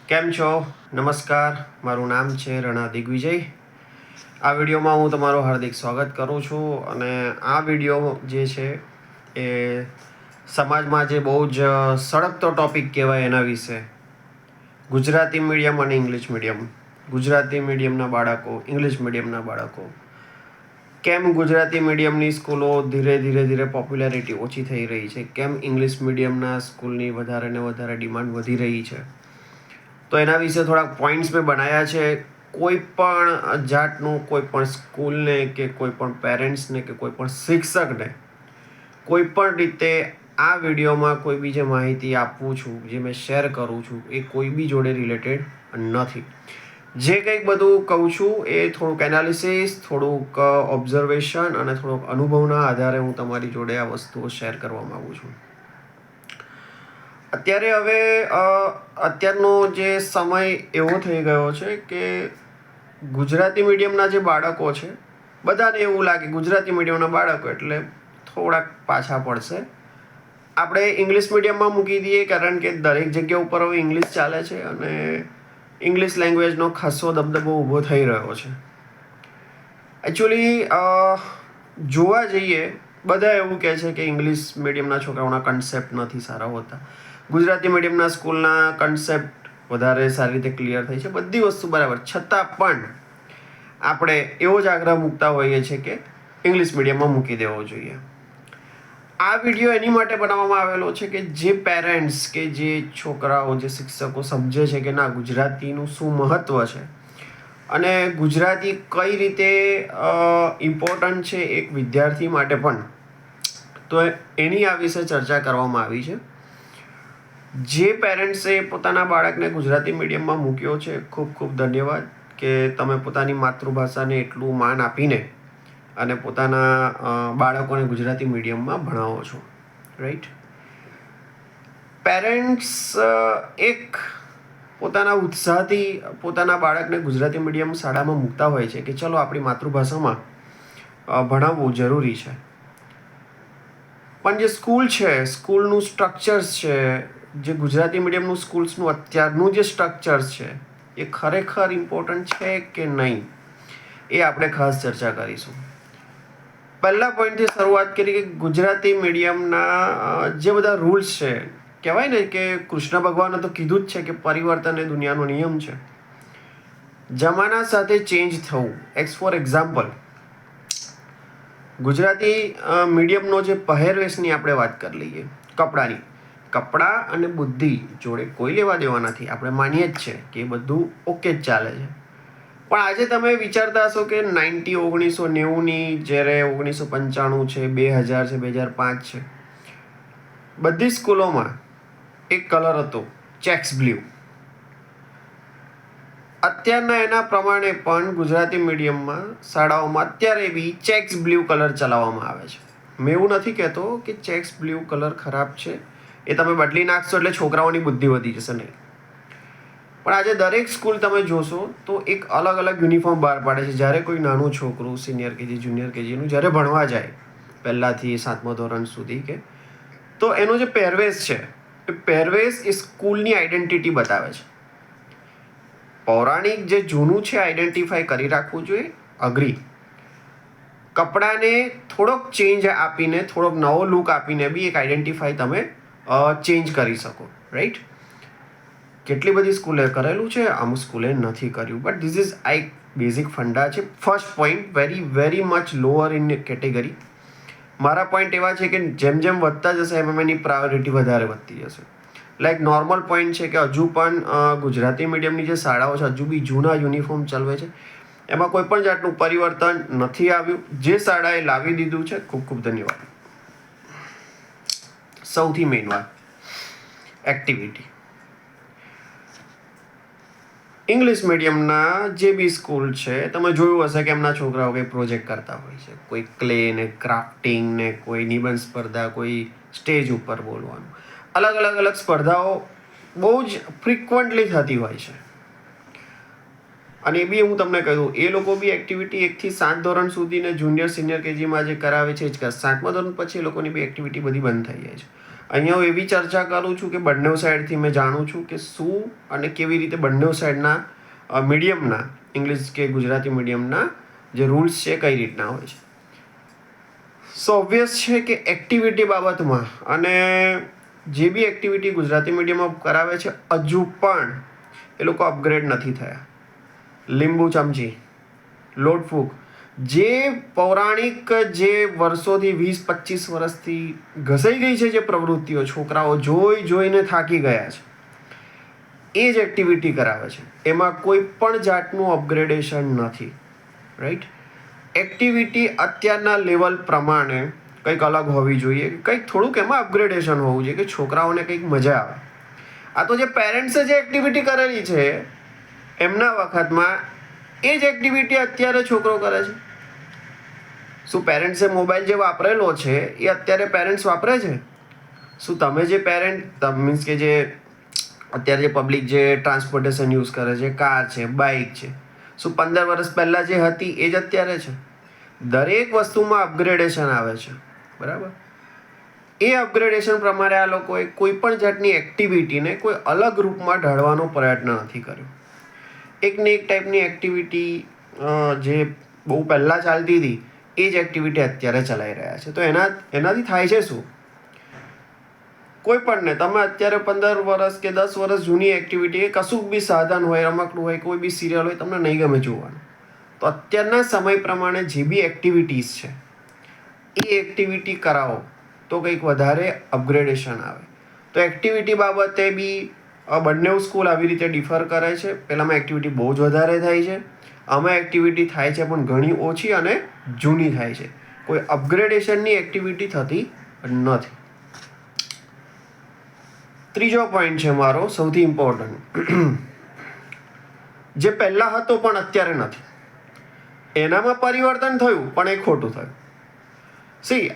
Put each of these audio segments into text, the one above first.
કેમ છો? નમસ્કાર. મારું નામ છે રણા દિગ્વિજય. આ વિડીયોમાં હું તમારું હાર્દિક સ્વાગત કરું છું અને આ વિડીયો જે છે એ સમાજમાં જે બહુ જ સળગતો ટોપિક કહેવાય એના વિશે. ગુજરાતી મીડિયમ અને ઇંગ્લિશ મીડિયમ. ગુજરાતી મીડિયમના બાળકો, ઇંગ્લિશ મીડિયમના બાળકો. કેમ ગુજરાતી મીડિયમની સ્કૂલો ધીરે ધીરે પોપ્યુલારિટી ઓછી થઈ રહી છે? કેમ ઇંગ્લિશ મીડિયમના સ્કૂલની વધારે ને વધારે ડિમાન્ડ વધી રહી છે? તો એના વિશે થોડાક પોઈન્ટ્સ મેં બનાવ્યા છે. કોઈ પણ જાતનું કોઈ પણ સ્કૂલને કે કોઈ પણ પેરેન્ટ્સને કે કોઈ પણ શિક્ષકને કોઈ પણ રીતે આ વિડીયોમાં કોઈ બી જે માહિતી આપું છું, જે મેં શેર કરું છું, એ કોઈ બી જોડે રિલેટેડ નથી. જે કંઈક બધું કહું છું એ થોડુંક એનાલિસિસ, થોડુંક ઓબ્ઝર્વેશન અને થોડુંક અનુભવના આધારે હું તમારી જોડે આ વસ્તુઓ શેર કરવા માગું છું. અત્યારનો જે સમય એવો થઈ ગયો છે કે ગુજરાતી મીડિયમના જે બાળકો છે, બધાને એવું લાગે ગુજરાતી મીડિયમના બાળકો એટલે થોડાક પાછા પડશે. આપણે ઇંગ્લિશ મીડિયમમાં મૂકી દઈએ કારણ કે દરેક જગ્યા ઉપર હવે ઇંગ્લિશ ચાલે છે અને ઇંગ્લિશ લેંગ્વેજનો ખાસો દબદબો ઊભો થઈ રહ્યો છે. એકચ્યુઅલી જોવા જઈએ બધા એવું કહે છે કે ઇંગ્લિશ મીડિયમના છોકરાઓના કન્સેપ્ટ નથી સારા હોતા. ગુજરાતી મીડિયમના સ્કૂલના કન્સેપ્ટ વધારે સારી રીતે ક્લિયર થઈ છે. બધી વસ્તુ બરાબર, છતાં પણ આપણે એવો જ આગ્રહ મૂકતા હોઈએ છીએ કે ઇંગ્લિશ મીડિયમમાં મૂકી દેવો જોઈએ. આ વિડીયો એની માટે બનાવવામાં આવેલો છે કે જે પેરેન્ટ્સ કે જે છોકરાઓ, જે શિક્ષકો સમજે છે કે ના ગુજરાતીનું શું મહત્ત્વ છે અને ગુજરાતી કઈ રીતે ઇમ્પોર્ટન્ટ છે એક વિદ્યાર્થી માટે પણ, તો એની આ વિશે ચર્ચા કરવામાં આવી છે. જે પેરેન્ટ્સે પોતાના બાળકને ગુજરાતી મીડિયમમાં મૂક્યો છે, ખૂબ ખૂબ ધન્યવાદ કે તમે પોતાની માતૃભાષાને એટલું માન આપીને અને પોતાના બાળકોને ગુજરાતી મીડિયમમાં ભણાવો છો, રાઈટ? પેરેન્ટ્સ એક પોતાના ઉત્સાહથી પોતાના બાળકને ગુજરાતી મીડિયમ શાળામાં મૂકતા હોય છે કે ચલો આપણી માતૃભાષામાં ભણાવવું જરૂરી છે. પણ જે સ્કૂલ છે, સ્કૂલનું સ્ટ્રક્ચર્સ છે, જે ગુજરાતી મીડિયમનું સ્કૂલ્સનું અત્યારનું જે સ્ટ્રક્ચર્સ છે, એ ખરેખર ઇમ્પોર્ટન્ટ છે કે નહીં, એ આપણે ખાસ ચર્ચા કરીશું. પહેલા પોઈન્ટથી શરૂઆત કરી કે ગુજરાતી મીડિયમના જે બધા રૂલ્સ છે, કહેવાય ને કે કૃષ્ણ ભગવાને તો કીધું જ છે કે પરિવર્તન એ દુનિયાનો નિયમ છે. જમાના સાથે ચેન્જ થવું. ફોર એક્ઝામ્પલ, ગુજરાતી મીડિયમનો જે પહેરવેશની આપણે વાત કરી લઈએ, કપડાની. કપડાં અને બુદ્ધિ જોડે કોઈ લેવા દેવા નથી. આપણે માનીએ જ છે કે એ બધું ઓકે જ ચાલે છે. પણ આજે તમે વિચારતા હશો કે 1990ની જ્યારે 1995 છે, 2000 છે, 2005 છે, બધી સ્કૂલોમાં એક કલર હતો, ચેક્સ બ્લુ. અત્યારના એના પ્રમાણે પણ ગુજરાતી મીડિયમમાં શાળાઓમાં અત્યારે બી ચેક્સ બ્લુ કલર ચલાવવામાં આવે છે. મેં એવું નથી કહેતો કે ચેક્સ બ્લુ કલર ખરાબ છે, એ તમે બદલી નાખશો એટલે છોકરાઓની બુદ્ધિ વધી જશે, નહીં. પણ આજે દરેક સ્કૂલ તમે જોશો તો એક અલગ અલગ યુનિફોર્મ બહાર પાડે છે. જ્યારે કોઈ નાનું છોકરું સિનિયર કેજી, જુનિયર કેજીનું જ્યારે ભણવા જાય, પહેલાંથી 7મા ધોરણ સુધી કે, તો એનો જે પહેરવેશ છે, એ પહેરવેશ એ સ્કૂલની આઈડેન્ટિટી બતાવે છે. પૌરાણિક જે જૂનું છે આઈડેન્ટિફાઈ કરી રાખવું જોઈએ, અગ્રી. કપડાને થોડોક ચેન્જ આપીને, થોડોક નવો લુક આપીને બી એક આઈડેન્ટિફાઈ તમે ચેન્જ કરી શકો, રાઈટ? કેટલી બધી સ્કૂલે કરેલું છે, અમુક સ્કૂલે નથી કર્યું. બટ ધીસ ઇઝ આ એક બેઝિક ફંડા છે. First point, very much lower in category. મારા પોઈન્ટ એવા છે કે જેમ જેમ વધતા જશે એમ એની પ્રાયોરિટી વધારે વધતી જશે. લાઈક નોર્મલ પોઈન્ટ છે કે હજુ પણ ગુજરાતી મીડિયમની જે શાળાઓ છે હજુ બી જૂના યુનિફોર્મ ચલાવે છે. એમાં કોઈ પણ જાતનું પરિવર્તન નથી આવ્યું. જે શાળાએ લાવી દીધું છે, ખૂબ ખૂબ ધન્યવાદ. સૌથી મેઇન વાત, એક્ટિવિટી. ઇંગ્લિશ મીડિયમના જે બી સ્કૂલ છે, તમે જોયું હશે કે એમના છોકરાઓ કંઈ પ્રોજેક્ટ કરતા હોય છે. કોઈ ક્લે ને ક્રાફ્ટિંગ ને કોઈ નિબંધ સ્પર્ધા, કોઈ સ્ટેજ ઉપર બોલવાનું. અલગ સ્પર્ધાઓ બહુ જ ફ્રિકવન્ટલી થતી હોય છે. અને એ બી હું તમને કહ્યું, એ લોકો બી એક્ટિવિટી 1 થી 7 ધોરણ સુધી ને જુનિયર સિનિયર કેજીમાં જે કરાવે છે જ. 7મા ધોરણ પછી એ લોકોની બી એક્ટિવિટી બધી બંધ થઈ જાય છે. અહીંયા હું એવી ચર્ચા કરું છું કે બંને સાઈડથી મેં જાણું છું કે શું અને કેવી રીતે બંને સાઈડના મીડિયમના ઇંગ્લિશ કે ગુજરાતી મીડિયમના જે રૂલ્સ છે કઈ રીતના હોય છે. સો ઓબ્વિયસ છે કે એક્ટિવિટી બાબતમાં અને જે બી એક્ટિવિટી ગુજરાતી મીડિયમમાં કરાવે છે હજુ પણ એ લોકો અપગ્રેડ નથી થયા. લીંબુ ચમચી, લોટ ફૂંક, જે પૌરાણિક જે વર્ષોથી 20-25 વર્ષથી ઘસાઈ ગઈ છે જે પ્રવૃત્તિઓ છોકરાઓ જોઈને થાકી ગયા છે એ જ એક્ટિવિટી કરાવે છે. એમાં કોઈ પણ જાતનું અપગ્રેડેશન નથી. રાઈટ. એક્ટિવિટી અત્યારના લેવલ પ્રમાણે કંઈક અલગ હોવી જોઈએ, કંઈક થોડુંક એમાં અપગ્રેડેશન હોવું જોઈએ કે છોકરાઓને કંઈક મજા આવે. આ તો જે પેરેન્ટ્સે જે એક્ટિવિટી કરેલી છે એમના વખતમાં એ જ એક્ટિવિટી અત્યારે છોકરો કરે છે. શું પેરેન્ટ્સે મોબાઈલ જે વાપરેલો છે એ અત્યારે પેરેન્ટ્સ વાપરે છે? શું તમે જે પેરેન્ટ મીન્સ કે જે અત્યારે જે પબ્લિક જે ટ્રાન્સપોર્ટેશન યુઝ કરે છે, કાર છે, બાઇક છે, શું 15 વર્ષ પહેલાં જે હતી એ જ અત્યારે છે? દરેક વસ્તુમાં અપગ્રેડેશન આવે છે. બરાબર. એ અપગ્રેડેશન પ્રમાણે આ લોકોએ કોઈ પણ જાતની એક્ટિવિટીને કોઈ અલગ રૂપમાં ઢાળવાનો પ્રયત્ન નથી કર્યો. એકને એક ટાઈપની એક્ટિવિટી જે બહુ પહેલાં ચાલતી હતી એ જ એક્ટિવિટી અત્યારે ચલાવી રહ્યા છે. તો એનાથી થાય છે શું? કોઈ પણ ને તમે અત્યારે 15 વર્ષ કે 10 વર્ષ જૂની એક્ટિવિટી કશું બી સાધન હોય, રમકડું હોય, કોઈ બી સિરિયલ હોય તમને નહીં ગમે જોવાનું. તો અત્યારના સમય પ્રમાણે જે બી એક્ટિવિટીઝ છે એ એક્ટિવિટી કરાવો તો કંઈક વધારે અપગ્રેડેશન આવે. તો એક્ટિવિટી બાબતે બી બંને સ્કૂલ આવી રીતે ડિફર કરે છે. પહેલાંમાં એક્ટિવિટી બહુ જ વધારે થાય છે, આમાં એક્ટિવિટી થાય છે પણ ઘણી ઓછી અને જૂની થાય છે. કોઈ અપગ્રેડેશનની એક્ટિવિટી થતી નથી. ત્રીજો પોઈન્ટ છે મારો સૌથી ઇમ્પોર્ટન્ટ, જે પહેલાં હતો પણ અત્યારે નથી. એનામાં પરિવર્તન થયું પણ એ ખોટું થયું.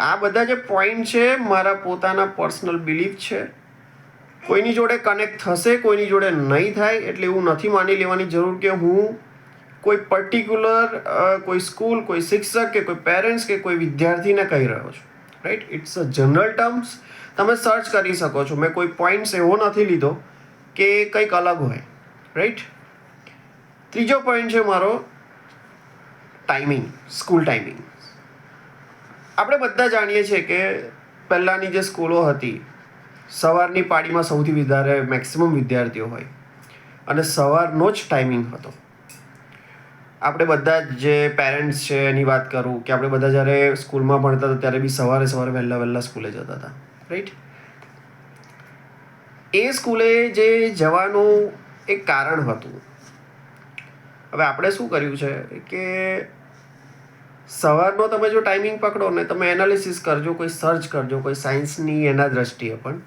આ બધા જે પોઈન્ટ છે મારા પોતાના પર્સનલ બિલીફ છે. કોઈની જોડે કનેક્ટ થશે, કોઈની જોડે નહીં થાય એટલે એવું નથી માની લેવાની જરૂર કે હું કોઈ પર્ટિક્યુલર કોઈ સ્કૂલ, કોઈ શિક્ષક કે કોઈ પેરેન્ટ્સ કે કોઈ વિદ્યાર્થીને કહી રહ્યો છું. Right. It's a general terms. તમે સર્ચ કરી શકો છો. મેં કોઈ પોઈન્ટ્સ એવો નથી લીધો કે કંઈક અલગ હોય. રાઈટ. ત્રીજો પોઈન્ટ છે મારો ટાઈમિંગ, સ્કૂલ ટાઈમિંગ. આપણે બધા જાણીએ છીએ કે પહેલાંની જે સ્કૂલો હતી સવારની પાળીમાં સૌથી વધારે મેક્સિમમ વિદ્યાર્થીઓ હોય અને સવારનો જ ટાઈમિંગ હતો. આપણે બધા જે પેરેન્ટ્સ છે એની વાત કરું કે આપણે બધા જ્યારે સ્કૂલમાં ભણતા હતા ત્યારે બી સવારે વહેલા સ્કૂલે જતા હતા. રાઈટ. એ સ્કૂલે જે જવાનું એક કારણ હતું. હવે આપણે શું કર્યું છે કે સવારનો તમે જો ટાઈમિંગ પકડો ને તમે એનાલિસિસ કરજો, કોઈ સર્ચ કરજો, કોઈ સાયન્સની એના દ્રષ્ટિએ પણ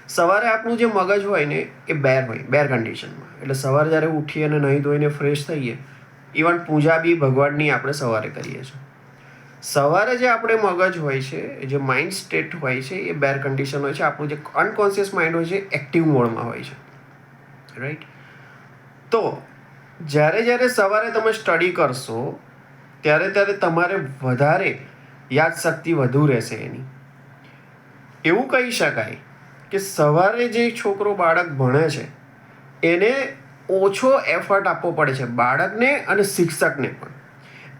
સવારે આપણું જે મગજ હોય ને એ બેર કન્ડિશનમાં. એટલે સવારે જ્યારે ઉઠીએ અને નહીં ધોઈને ફ્રેશ થઈએ, ઇવન પૂજા બી ભગવાનની આપણે સવારે કરીએ છીએ. સવારે જે આપણે મગજ હોય છે, જે માઇન્ડ સ્ટેટ હોય છે એ બેર કન્ડિશન હોય છે. આપણું જે અનકોન્શિયસ માઇન્ડ હોય છે એક્ટિવ મોડમાં હોય છે. રાઈટ. તો જ્યારે સવારે તમે સ્ટડી કરશો ત્યારે તમારે વધારે યાદશક્તિ વધુ રહેશે એની. એવું કહી શકાય કે સવારે જે છોકરો બાળક ભણે છે એને ઓછો એફર્ટ આપવો પડે છે, બાળકને અને શિક્ષકને પણ.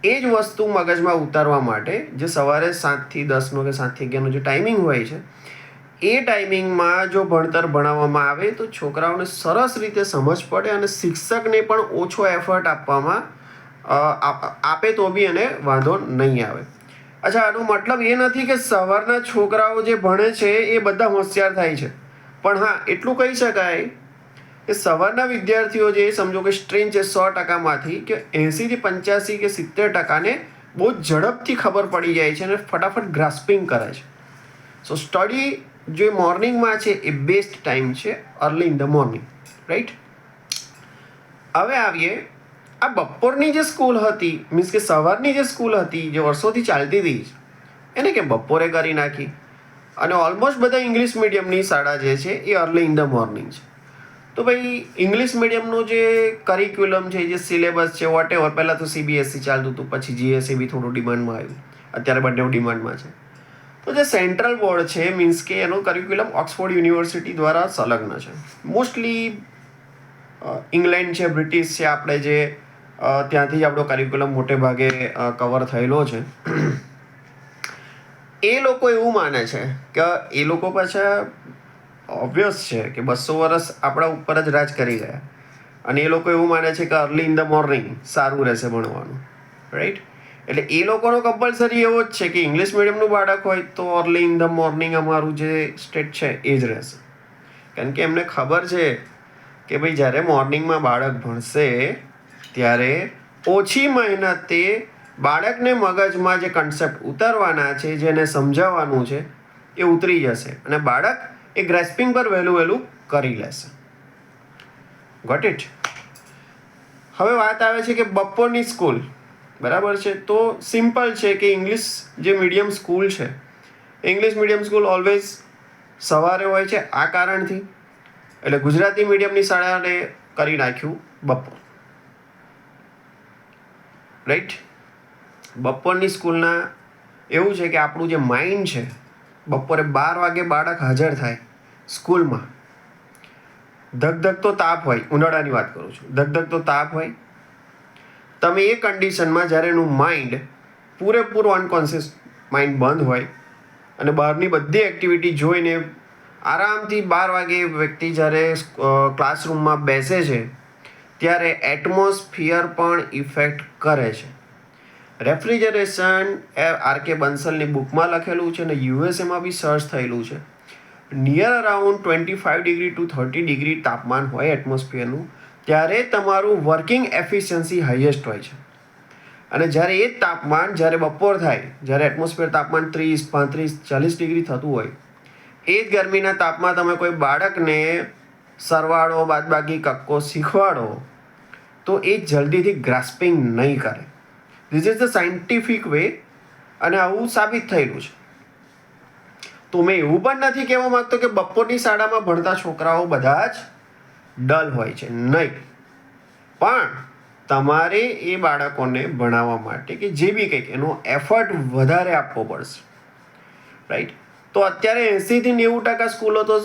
એ જ વસ્તુ મગજમાં ઉતારવા માટે જે સવારે 7 થી 10નો કે 7 થી 11નો જે ટાઈમિંગ હોય છે એ ટાઈમિંગમાં જો ભણતર ભણાવવામાં આવે તો છોકરાઓને સરસ રીતે સમજ પડે અને શિક્ષકને પણ ઓછો એફર્ટ આપવામાં આપે તો બી એને વાંધો નહીં આવે. અચ્છા, આનો મતલબ એ નથી કે સવારના છોકરાઓ જે ભણે છે એ બધા હોશિયાર થાય છે. પણ હા, એટલું કહી શકાય કે સવારના વિદ્યાર્થીઓ જે સમજો કે સ્ટ્રેન છે 100%માંથી કે 80 થી 85 કે 70%ને બહુ ઝડપથી ખબર પડી જાય છે અને ફટાફટ ગ્રાસ્પિંગ કરે છે. સો સ્ટડી જે મોર્નિંગમાં છે એ બેસ્ટ ટાઈમ છે, early in the morning. Right. હવે આવીએ આ બપોરની જે સ્કૂલ હતી, મીન્સ કે સવારની જે સ્કૂલ હતી જે વર્ષોથી ચાલતી હતી એને કેમ બપોરે કરી નાખી? અને ઓલમોસ્ટ બધા ઇંગ્લિશ મીડિયમની શાળા જે છે એ અર્લી ઇન ધ મોર્નિંગ છે. તો ભાઈ ઇંગ્લિશ મીડિયમનું જે કરિક્યુલમ છે, જે સિલેબસ છે, વોટ એવર, પહેલાં તો CBSE ચાલતું હતું, પછી GSE બી થોડું ડિમાન્ડમાં આવ્યું, અત્યારે બંને ડિમાન્ડમાં છે. તો જે સેન્ટ્રલ બોર્ડ છે મીન્સ કે એનો કરિક્યુલમ ઓક્સફોર્ડ યુનિવર્સિટી દ્વારા સંલગ્ન છે. મોસ્ટલી ઇંગ્લેન્ડ છે, બ્રિટિશ છે, આપણે જે ત્યાંથી જ આપણો કરિક્યુલમ મોટે ભાગે કવર થયેલો છે. એ લોકો એવું માને છે કે એ લોકો પાછા ઓબ્વિયસ છે કે 200 વર્ષ આપણા ઉપર જ રાજ કરી ગયા, અને એ લોકો એવું માને છે કે અર્લી ઇન ધ મોર્નિંગ સારું રહેશે ભણવાનું, રાઈટ. એટલે એ લોકોનો કમ્પલસરી એવો જ છે કે ઇંગ્લિશ મીડિયમનું બાળક હોય તો અર્લી ઇન ધ મોર્નિંગ અમારું જે સ્ટેટ છે એ જ રહેશે. કારણ કે એમને ખબર છે કે ભાઈ જ્યારે મોર્નિંગમાં બાળક ભણશે ત્યારે ઓછી મહેનતે બાળકને મગજમાં જે કન્સેપ્ટ ઉતારવાના છે, જેને સમજાવવાનું છે એ ઉતરી જશે, અને બાળક એ ગ્રેસ્પિંગ પર વહેલું કરી લેશે. Got it. હવે વાત આવે છે કે બપોરની સ્કૂલ, બરાબર છે. તો સિમ્પલ છે કે ઇંગ્લિશ જે મીડિયમ સ્કૂલ છે, ઇંગ્લિશ મીડિયમ સ્કૂલ ઓલવેઝ સવારે હોય છે. આ કારણથી એટલે ગુજરાતી મીડિયમની શાળાને કરી નાખ્યું બપોર, રાઈટ. બપોરની સ્કૂલના એવું છે કે આપણું જે માઇન્ડ છે, બપોરે 12 વાગે બાળક હાજર થાય સ્કૂલમાં, ધગધગતો તાપ હોય, ઉનાળાની વાત કરું છું, ધગધગતો તાપ હોય, તમે એ કન્ડિશનમાં જ્યારે એનું માઇન્ડ પૂરેપૂરું અનકોન્શિયસ માઇન્ડ બંધ હોય અને બહારની બધી એક્ટિવિટી જોઈને આરામથી 12 વાગે વ્યક્તિ જ્યારે ક્લાસરૂમમાં બેસે છે ત્યારે એટમોસ્ફિયર પણ ઇફેક્ટ કરે છે. Refrigeration R.K.. બંસલની બુકમાં લખેલું છે અને યુએસએમાં બી સર્ચ થયેલું છે. નિયર અરાઉન્ડ 25 ટુ 30 તાપમાન હોય એટમોસ્ફિયરનું, ત્યારે તમારું વર્કિંગ એફિશિયન્સી હાઈએસ્ટ હોય છે. અને જ્યારે એ જ તાપમાન જ્યારે બપોર થાય, જ્યારે એટમોસ્ફિયર તાપમાન 30, 35, 40 થતું હોય, એ જ ગરમીના તાપમાં તમે કોઈ બાળકને સરવાળો, બાદબાકી, કક્કો શીખવાડો તો એ જલ્દીથી ગ્રાસ્પિંગ નહીં કરે. This is the scientific way, અને આવું સાબિત થયેલું છે. તો મેં એવું પણ નથી કહેવા માંગતો કે બપોરની શાળામાં ભણતા છોકરાઓ બધા જ ડલ હોય છે, નહીં. પણ તમારે એ બાળકોને ભણાવવા માટે કે જે બી કંઈક એનો એફર્ટ વધારે આપવો પડશે, રાઈટ. તો અત્યારે 80 થી 90% સ્કૂલો તો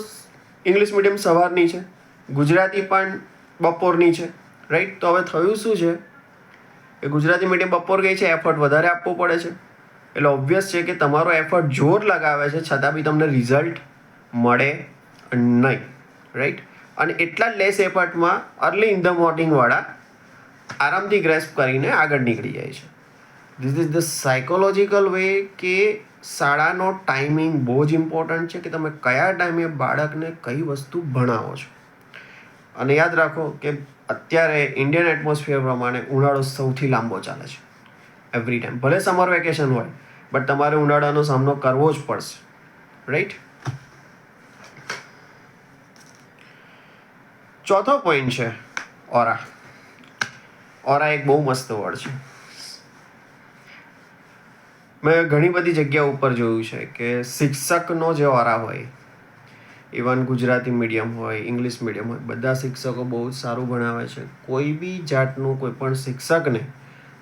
ઇંગ્લિશ મીડિયમ સવારની છે, ગુજરાતી પણ બપોરની છે, રાઈટ. તો હવે થયું શું છે કે ગુજરાતી મીડિયમ બપોર ગઈ છે, એફર્ટ વધારે આપવો પડે છે. એટલે ઓબ્વિયસ છે કે તમારો એફર્ટ જોર લગાવે છે છતાં બી તમને રિઝલ્ટ મળે નહીં, રાઈટ. અને એટલા લેસ એફર્ટમાં અર્લી ઇન ધ મોર્નિંગવાળા આરામથી ગ્રેસ્પ કરીને આગળ નીકળી જાય છે. This is the psychological way કે શાળાનો ટાઈમિંગ બહુ જ ઇમ્પોર્ટન્ટ છે કે તમે કયા ટાઈમે બાળકને કઈ વસ્તુ ભણાવો છો. અને યાદ રાખો કે અત્યારે ઇન્ડિયન એટમોસ્ફિયર પ્રમાણે ઉનાળો સૌથી લાંબો ચાલે છે એવરી ટાઈમ. ભલે સમર વેકેશન હોય, બટ તમારે ઉનાળાનો સામનો કરવો જ પડશે, રાઈટ. ચોથો પોઈન્ટ છે ઓરા. ઓરા એક બહુ મસ્ત વર્ડ છે. મેં ઘણી બધી જગ્યા ઉપર જોયું છે કે શિક્ષકનો જે ઓરા હોય, ઇવન ગુજરાતી મીડિયમ હોય, ઇંગ્લિશ મીડિયમ હોય, બધા શિક્ષકો બહુ જ સારું ભણાવે છે. કોઈ બી જાતનું કોઈ પણ શિક્ષકને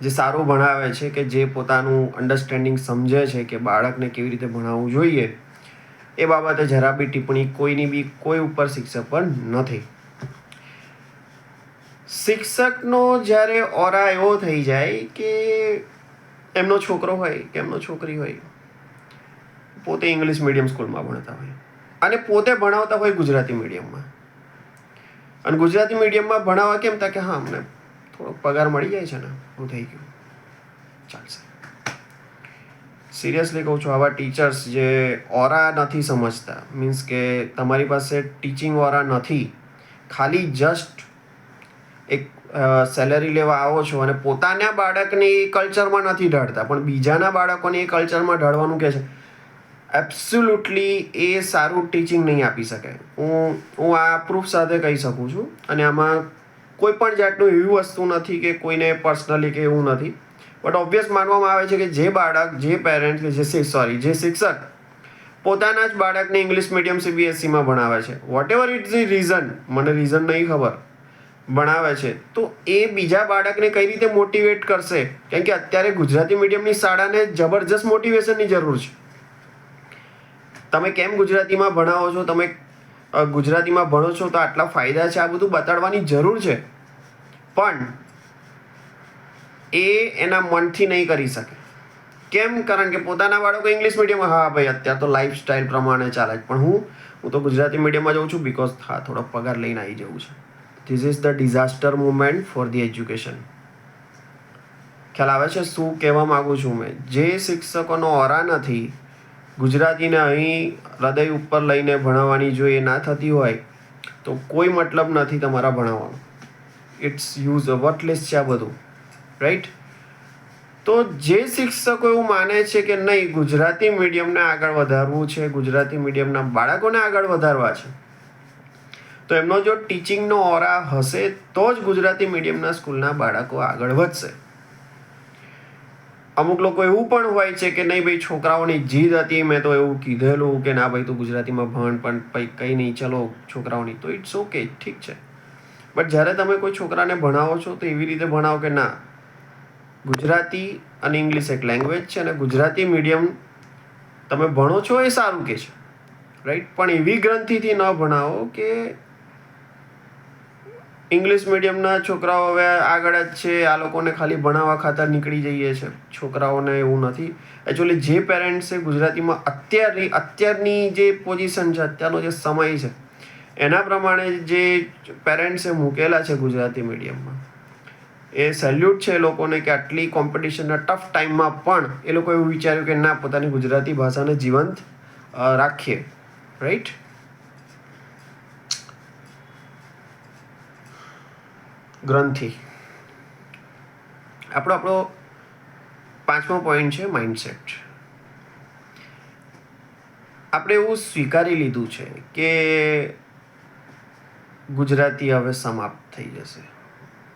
જે સારું ભણાવે છે, કે જે પોતાનું અન્ડરસ્ટેન્ડિંગ સમજે છે કે બાળકને કેવી રીતે ભણાવવું જોઈએ, એ બાબતે જરા બી ટિપ્પણી કોઈની બી કોઈ ઉપર શિક્ષક પર નથી. શિક્ષકનો જ્યારે ઓરા એવો થઈ જાય કે એમનો છોકરો હોય કે એમનો છોકરી હોય, પોતે ઇંગ્લિશ મીડિયમ સ્કૂલમાં ભણતા હોય અને પોતે ભણાવતા હોય ગુજરાતી મીડિયમમાં, અને ગુજરાતી મીડિયમમાં ભણાવવા કેમ થાય કે હા અમને થોડો પગાર મળી જાય છે ને, હું થઈ ગયું, ચાલશે. સિરિયસલી કહું છું, આવા ટીચર્સ જે ઓરા નથી સમજતા, મીન્સ કે તમારી પાસે ટીચિંગ ઓરા નથી, ખાલી જસ્ટ એક સેલરી લેવા આવો છો અને પોતાના બાળકને એ કલ્ચરમાં નથી ઢાળતા પણ બીજાના બાળકોને એ કલ્ચરમાં ઢાળવાનું કહે છે, એબ્સોલ્યુટલી એ સારું ટીચિંગ નહીં આપી શકે. હું આ પ્રૂફ સાથે કહી શકું છું. અને આમાં કોઈ પણ જાતનું એવી વસ્તુ નથી કે કોઈને પર્સનલી કે એવું નથી, બટ ઓબ્વિયસ માનવામાં આવે છે કે જે બાળક, જે પેરેન્ટ કે જે શિક્ષક પોતાના જ બાળકને ઇંગ્લિશ મીડિયમ CBSEમાં ભણાવે છે, whatever it's the reason, મને રીઝન નહીં ખબર, ભણાવે છે, તો એ બીજા બાળકને કઈ રીતે મોટિવેટ કરશે? કેમ કે અત્યારે ગુજરાતી મીડિયમની શાળાને જબરજસ્ત મોટિવેશનની જરૂર છે. તમે કેમ ગુજરાતીમાં ભણાવો છો, તમે ગુજરાતીમાં ભણો છો તો આટલા ફાયદા છે, આ બધું બતાડવાની જરૂર છે. પણ એ એના મનથી નહીં કરી શકે. કેમ? કારણ કે પોતાના બાળકો ઇંગ્લિશ મીડિયમમાં, હા ભાઈ અત્યારે તો લાઈફસ્ટાઈલ પ્રમાણે ચાલે છે, પણ હું તો ગુજરાતી મીડિયમમાં જાઉં છું બિકોઝ હા થોડો પગાર લઈને આવી જવું છે. This is the disaster movement for the education. ખ્યાલ આવે છે શું કહેવા માગું છું મેં? જે શિક્ષકોનો ઓરા નથી ગુજરાતીને અહીં હૃદય ઉપર લઈને ભણાવવાની, જો એ ના થતી હોય તો કોઈ મતલબ નથી તમારા ભણાવવાનો. ઇટ્સ યુઝ વર્થલેસ છે આ બધું, રાઈટ? તો જે શિક્ષકો એવું માને છે કે નહીં ગુજરાતી મીડિયમને આગળ વધારવું છે, ગુજરાતી મીડિયમના બાળકોને આગળ વધારવા છે, તો એમનો જો ટીચિંગનો ઓરા હશે તો જ ગુજરાતી મીડિયમના સ્કૂલના બાળકો આગળ વધશે. અમુક લોકો એવું પણ હોય છે કે નહીં ભાઈ છોકરાઓની જીદ હતી, મેં તો એવું કીધેલું કે ના ભાઈ તું ગુજરાતીમાં ભણ, પણ ભાઈ કંઈ નહીં ચલો છોકરાઓની, તો ઇટ્સ ઓકે, ઠીક છે. બટ જ્યારે તમે કોઈ છોકરાને ભણાવો છો તો એવી રીતે ભણાવો કે ના ગુજરાતી અને ઇંગ્લિશ એક લેંગ્વેજ છે અને ગુજરાતી મીડિયમ તમે ભણો છો એ સારું કે છે, રાઈટ? પણ એવી ગ્રંથિથી ન ભણાવો કે ઇંગ્લિશ મીડિયમના છોકરાઓ હવે આગળ જ છે, આ લોકોને ખાલી ભણાવવા ખાતર નીકળી જઈએ છે. છોકરાઓને એવું નથી. એકચ્યુઅલી જે પેરેન્ટ્સે ગુજરાતીમાં અત્યારની જે પોઝિશન છે, અત્યારનો જે સમય છે એના પ્રમાણે જે પેરેન્ટ્સે મૂકેલા છે ગુજરાતી મીડિયમમાં, એ સેલ્યુટ છે એ લોકોને કે આટલી કોમ્પિટિશનના ટફ ટાઈમમાં પણ એ લોકો એવું વિચાર્યું કે ના પોતાની ગુજરાતી ભાષાને જીવંત રાખીએ, રાઈટ? ગ્રંથિ આપણો 5મો પોઈન્ટ છે માઇન્ડસેટ. આપણે એવું સ્વીકારી લીધું છે કે ગુજરાતી હવે સમાપ્ત થઈ જશે.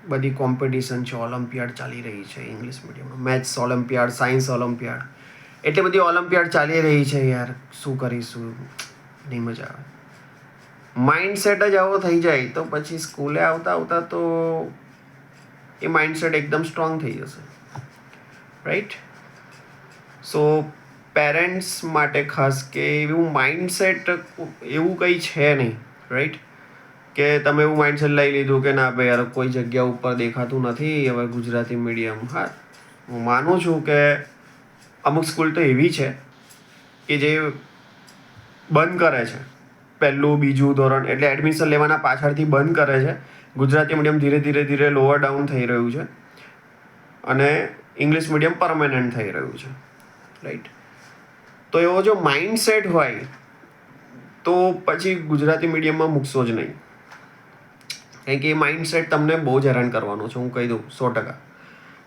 બધી કોમ્પિટિશન છે, ઓલિમ્પિયાડ ચાલી રહી છે ઇંગ્લિશ મીડિયમમાં, મેથ્સ ઓલિમ્પિયાડ, સાયન્સ ઓલિમ્પિયાડ, એટલી બધી ઓલિમ્પિયાડ ચાલી રહી છે યાર, શું કરીશું? નહીં મજા આવે. માઇન્ડસેટ જ આવો થઈ જાય તો પછી સ્કૂલે આવતા તો એ માઇન્ડસેટ એકદમ સ્ટ્રોંગ થઈ જશે, રાઈટ? સો પેરેન્ટ્સ માટે ખાસ કે એવું માઇન્ડસેટ એવું કંઈ છે નહીં, રાઈટ? કે તમે એવું માઇન્ડસેટ લઈ લીધું કે ના ભાઈ યાર કોઈ જગ્યા ઉપર દેખાતું નથી હવે ગુજરાતી મીડિયમ. હા, હું માનું છું કે અમુક સ્કૂલ તો એવી છે કે જે બંધ કરે છે પહેલું બીજું ધોરણ, એટલે એડમિશન લેવાના પાછળથી બંધ કરે છે. ગુજરાતી મીડિયમ ધીરે ધીરે લોઅર ડાઉન થઈ રહ્યું છે અને ઇંગ્લિશ મીડિયમ પરમેનન્ટ થઈ રહ્યું છે, રાઈટ? તો એવો જો માઇન્ડસેટ હોય તો પછી ગુજરાતી મીડિયમમાં મૂકશો જ નહીં, કારણ કે એ માઇન્ડસેટ તમને બહુ જ હેરાન કરવાનો છે, હું કહી દઉં 100%.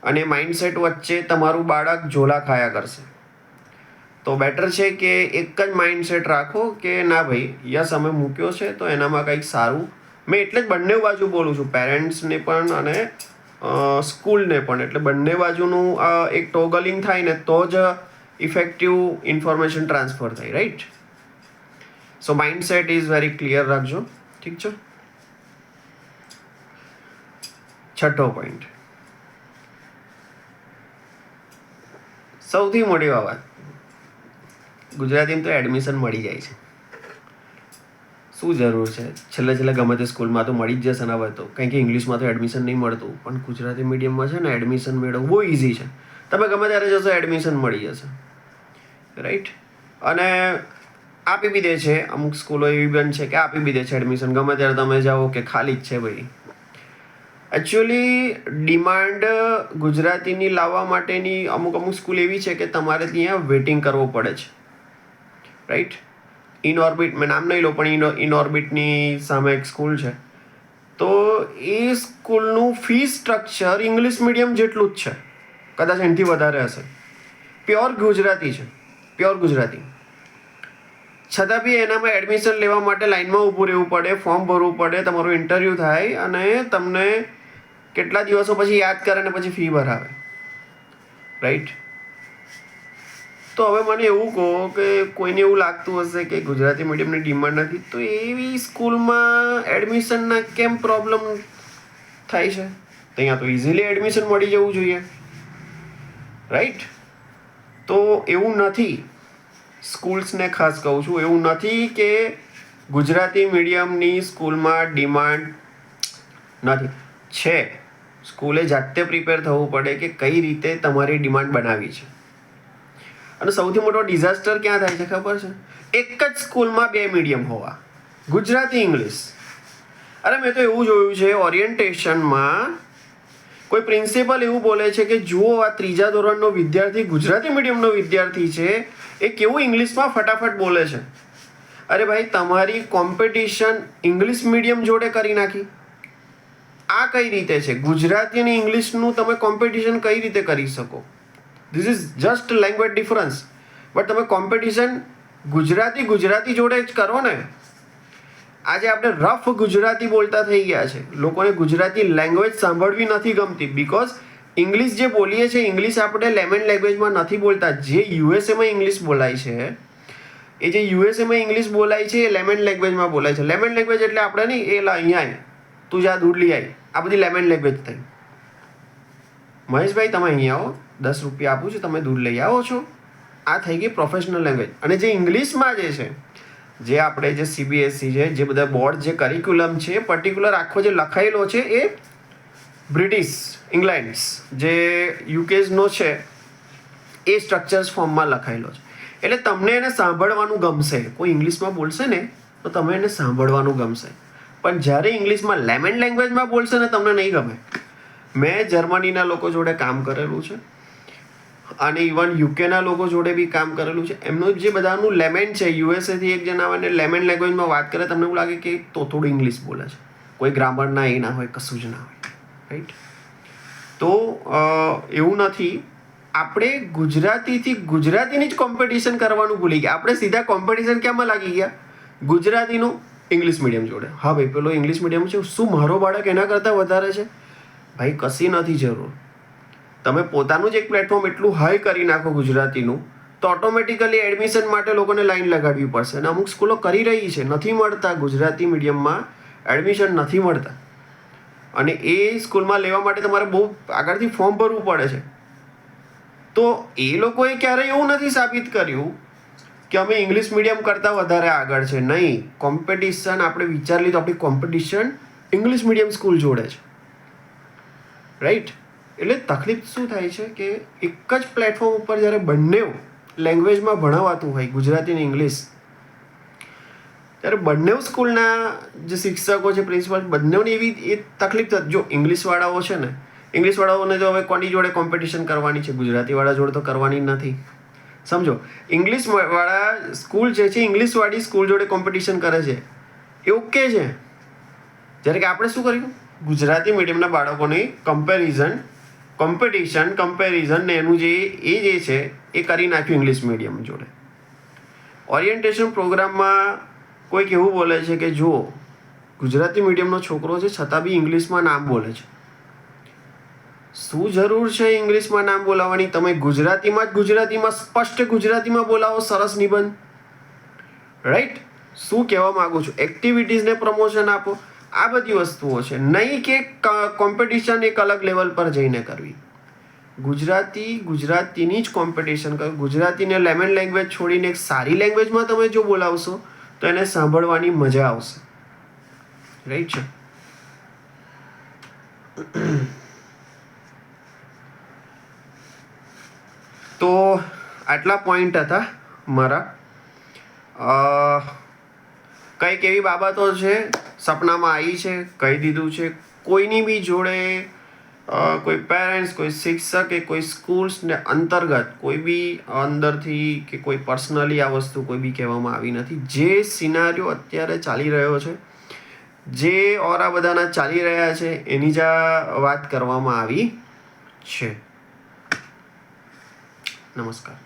અને માઇન્ડસેટ વચ્ચે તમારું બાળક ઝોલા ખાયા કરશે. તો બેટર છે કે એક જ માઇન્ડસેટ રાખો કે ના ભાઈ યસ અમે મૂક્યો છે તો એનામાં કંઈક સારું. મેં એટલે જ બંને બાજુ બોલું છું, પેરેન્ટ્સને પણ અને સ્કૂલને પણ. એટલે બંને બાજુનું એક ટોગલિંગ થાય ને તો જ ઇફેક્ટિવ ઇન્ફોર્મેશન ટ્રાન્સફર થાય, right? So mindset is very clear રાખજો, ઠીક છે? 6થો પોઈન્ટ, સૌથી મોટી બાબત, ગુજરાતીમાં તો એડમિશન મળી જાય છે. શું જરૂર છે? છેલ્લે ગમે તે સ્કૂલમાં તો મળી જ જશે ને હવે તો, કારણ કે ઇંગ્લિશમાં તો એડમિશન નહીં મળતું, પણ ગુજરાતી મીડિયમમાં છે ને એડમિશન મેળવવું બહુ ઇઝી છે. તમે ગમે ત્યારે જશો એડમિશન મળી જશે, રાઈટ? અને આપી બી દે છે, અમુક સ્કૂલો એવી પણ છે કે આપી બી દે છે એડમિશન, ગમે ત્યારે તમે જાઓ કે ખાલી જ છે ભાઈ. એકચ્યુઅલી ડિમાન્ડ ગુજરાતીની લાવવા માટેની અમુક સ્કૂલ એવી છે કે તમારે ત્યાં વેઇટિંગ કરવો પડે છે, રાઈટ? ઇનઓર્બિટ, મેં નામ નહીં લો પણ ઇનઓર્બિટની સામે એક સ્કૂલ છે, તો એ સ્કૂલનું ફી સ્ટ્રક્ચર ઇંગ્લિશ મીડિયમ જેટલું જ છે, કદાચ એનાથી વધારે હશે. પ્યોર ગુજરાતી છે, પ્યોર ગુજરાતી. છતાં બી એનામાં એડમિશન લેવા માટે લાઇનમાં ઊભું રહેવું પડે, ફોર્મ ભરવું પડે, તમારું ઇન્ટરવ્યૂ થાય અને તમને કેટલા દિવસો પછી યાદ કરે ને પછી ફી ભરાવે, રાઈટ? તો હવે મને એવું કહો કે કોઈને એવું લાગતું હશે કે ગુજરાતી મીડિયમની ડિમાન્ડ નથી, તો એવી સ્કૂલમાં એડમિશનના કેમ પ્રોબ્લેમ થાય છે? ત્યાં તો ઇઝીલી એડમિશન મળી જવું જોઈએ, રાઈટ? તો એવું નથી. સ્કૂલ્સને ખાસ કહું છું. એવું નથી કે ગુજરાતી મીડિયમની સ્કૂલમાં ડિમાન્ડ નથી, છે. સ્કૂલે જાતે પ્રિપેર થવું પડે કે કઈ રીતે તમારી ડિમાન્ડ બનાવી છે. અને સૌથી મોટો ડિઝાસ્ટર ક્યાં થાય છે ખબર છે? એક જ સ્કૂલમાં 2 મીડિયમ હોવા, ગુજરાતી ઇંગ્લિશ. અરે મેં તો એવું જોયું છે ઓરિએન્ટેશનમાં કોઈ પ્રિન્સિપલ એવું બોલે છે કે જુઓ આ 3જા ધોરણનો વિદ્યાર્થી ગુજરાતી મીડિયમનો વિદ્યાર્થી છે, એ કેવું ઇંગ્લિશમાં ફટાફટ બોલે છે. અરે ભાઈ, તમારી કોમ્પિટિશન ઇંગ્લિશ મીડિયમ જોડે કરી નાખી. આ કઈ રીતે છે? ગુજરાતી અને ઇંગ્લિશનું તમે કોમ્પિટિશન કઈ રીતે કરી શકો? This is just language difference. But તમે કોમ્પિટિશન ગુજરાતી જોડે જ કરો ને. આજે આપણે રફ ગુજરાતી બોલતા થઈ ગયા છે. લોકોને ગુજરાતી લેંગ્વેજ સાંભળવી નથી ગમતી બિકોઝ ઇંગ્લિશ જે બોલીએ છીએ, ઇંગ્લિશ આપણે લેમન લેંગ્વેજમાં નથી બોલતા. જે યુએસએમાં ઇંગ્લિશ બોલાય છે, એ જે યુએસએમાં ઇંગ્લિશ બોલાય છે એ લેમન લેંગ્વેજમાં બોલાય છે. લેમન લેંગ્વેજ એટલે આપણે નહીં, એ અહીંયા આય, તું જા દૂધ લઈ આવી, આ બધી લેમન લેંગ્વેજ થઈ. મહેશભાઈ તમે અહીંયા આવો, 10 રૂપિયા આપું છું, તમે દૂધ લઈ આવો છો. આ થઈ ગઈ પ્રોફેશનલ લેંગ્વેજ. અને જે ઇંગ્લિશમાં જે છે, જે આપણે જે CBSE છે, જે બધા બોર્ડ જે કરિક્યુલમ છે, પર્ટિક્યુલર આખો જે લખાયેલો છે એ બ્રિટિશ ઇંગ્લેન્ડ જે યુકેનો છે એ સ્ટ્રક્ચર્સ ફોર્મમાં લખાયેલો છે. એટલે તમને એને સાંભળવાનું ગમશે. કોઈ ઇંગ્લિશમાં બોલશે ને તો તમે એને સાંભળવાનું ગમશે. પણ જ્યારે ઇંગ્લિશમાં લેમન લેંગ્વેજમાં બોલશે ને તમને નહીં ગમે. મેં જર્મનીના લોકો જોડે કામ કરેલું છે અને ઇવન યુકેના લોકો જોડે બી કામ કરેલું છે. એમનું જે બધાનું લેમન છે, યુએસએથી એક જણા આવે ને લેમન લેંગ્વેજમાં વાત કરે, તમને એવું લાગે કે થોડું ઇંગ્લિશ બોલે છે. કોઈ ગ્રામર ના એ ના હોય, કશું જ ના હોય. રાઈટ? તો એવું નથી. આપણે ગુજરાતીની જ કોમ્પિટિશન કરવાનું ભૂલી ગયા. આપણે સીધા કોમ્પિટિશન ક્યાંમાં લાગી ગયા? ગુજરાતીનું ઇંગ્લિશ મીડિયમ જોડે. હા ભાઈ, પેલો ઇંગ્લિશ મીડિયમ છે, શું મારો બાળક એના કરતાં વધારે છે? ભાઈ કશી નથી જરૂર. તમે પોતાનું જ એક પ્લેટફોર્મ એટલું હાઈ કરી નાખો ગુજરાતીનું, તો ઓટોમેટિકલી એડમિશન માટે લોકોને લાઈન લગાડવી પડશે. અને અમુક સ્કૂલો કરી રહી છે, નથી મળતા ગુજરાતી મીડિયમમાં એડમિશન નથી મળતા. અને એ સ્કૂલમાં લેવા માટે તમારે બહુ આગળથી ફોર્મ ભરવું પડે છે. તો એ લોકોએ ક્યારેય એવું નથી સાબિત કર્યું કે અમે ઇંગ્લિશ મીડિયમ કરતાં વધારે આગળ છે. નહીં, કોમ્પિટિશન આપણે વિચારી લીધું, આપણી કોમ્પિટિશન ઇંગ્લિશ મીડિયમ સ્કૂલ જોડે છે. રાઈટ? એટલે તકલીફ શું થાય છે કે એક જ પ્લેટફોર્મ ઉપર જ્યારે બંને લેંગ્વેજમાં ભણાવાતું હોય, ગુજરાતી અને ઇંગ્લિશ, ત્યારે બંને સ્કૂલના જે શિક્ષકો છે, પ્રિન્સિપલ, બંનેની એવી એ તકલીફ થતી. જો ઇંગ્લિશવાળાઓ છે ને, ઇંગ્લિશવાળાઓને જો હવે કોની જોડે કોમ્પિટિશન કરવાની છે? ગુજરાતીવાળા જોડે તો કરવાની નથી. સમજો, ઇંગ્લિશવાળા સ્કૂલ જે છે, ઇંગ્લિશવાળી સ્કૂલ જોડે કોમ્પિટિશન કરે છે, એ ઓકે છે. જ્યારે કે આપણે શું કર્યું? ગુજરાતી મીડિયમના બાળકોની કમ્પેરિઝન ને એનું જે છે એ કરી નાખ્યું ઇંગ્લિશ મીડિયમ જોડે. ઓરિએન્ટેશન પ્રોગ્રામમાં કોઈક એવું બોલે છે કે જુઓ, ગુજરાતી મીડિયમનો છોકરો છે છતાં બી ઇંગ્લિશમાં નામ બોલે છે. શું જરૂર છે ઇંગ્લિશમાં નામ બોલાવવાની? તમે ગુજરાતીમાં સ્પષ્ટ ગુજરાતીમાં બોલાવો, સરસ નિબંધ. રાઈટ? શું કહેવા માંગુ છું? એક્ટિવિટીઝને પ્રમોશન આપો. આ બધી વસ્તુઓ છે. નહીં કે કોમ્પિટિશન એક અલગ લેવલ પર જઈને કરવી. ગુજરાતીની જ કોમ્પિટિશન કરો. ગુજરાતીને લેમન લેંગ્વેજ છોડીને એક સારી લેંગ્વેજમાં તમે જો બોલાવશો તો એને સાંભળવાની મજા આવશે. રાઈટ છે? તો આટલા પોઈન્ટ હતા મારા. કંઈક એવી બાબતો છે સપનામાં આવી છે, કહી દીધું છે. કોઈની બી જોડે કોઈ પેરેન્ટ્સ, કોઈ શિક્ષક કે કોઈ સ્કૂલ્સને અંતર્ગત કોઈ બી અંદરથી કે કોઈ પર્સનલી આ વસ્તુ કોઈ બી કહેવામાં આવી નથી. જે સિનારીઓ અત્યારે ચાલી રહ્યો છે, જે ઓરા બધાના ચાલી રહ્યા છે, એની જ વાત કરવામાં આવી છે. નમસ્કાર.